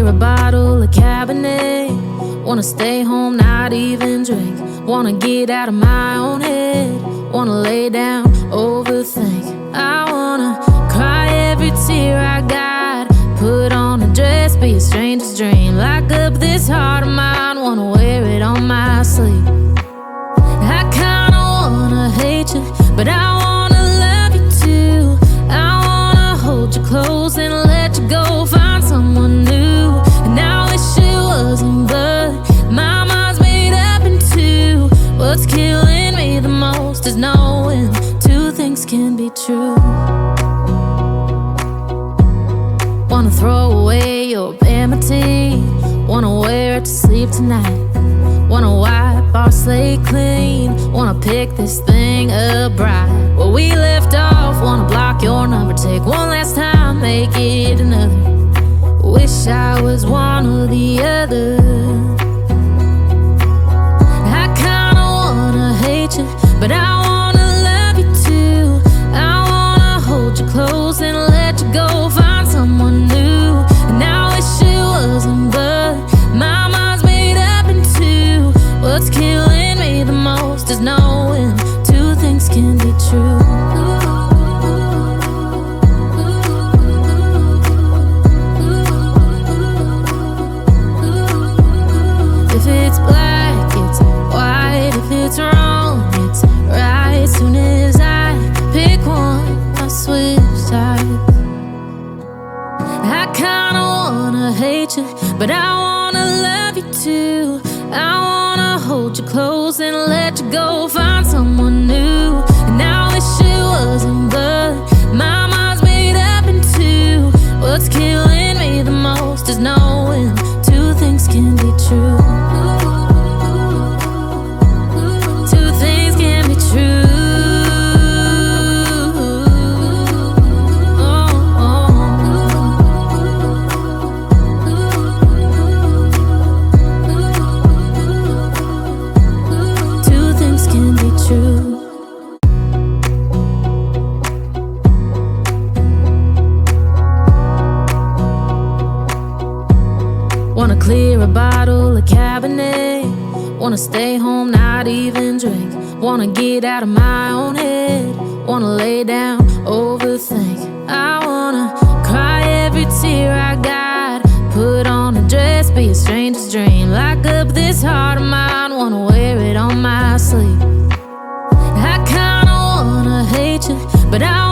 a bottle of Cabernet. Wanna stay home, not even drink. Wanna get out of my own head. Wanna lay down, overthink. I wanna cry every tear I got. Put on a dress, be a stranger's dream. Lock up this heart of mine, wanna wear it on my sleeve. I kinda wanna hate you, but I wanna love you too. I wanna hold you close and let you go, find someone new. And I wish it wasn't, but my mind's made up in two. What's killing me the most is knowing two things can be true. Wanna throw away your vanity. Wanna wear it to sleep tonight. Wanna wipe our slate clean. Wanna pick this thing up right where we left off. Wanna block your number, take one last time, make it another. Wish I was one or the other. I kinda wanna hate you, but I wanna love you too. I wanna hold you close and let you go, find someone new. And I wish it wasn't, but my mind's made up in two. What's killing me the most is knowing two things can be true. If it's black, it's white. If it's wrong, it's right. Soon as I pick one, I switch sides. I kinda wanna hate you, but I wanna love you too. I wanna hold you close and let you go, find someone new. And I wish it wasn't, but my mind's made up in two. What's killing me the most is knowing two things can be true. Two things can be true. Wanna clear a bottle of Cabernet. Wanna stay home, not even drink. Wanna get out of my own head. Wanna lay down, overthink. I wanna cry every tear I got. Put on a dress, be a stranger's dream. Lock up this heart of mine, wanna wear it on my sleeve. I kinda wanna hate you, but I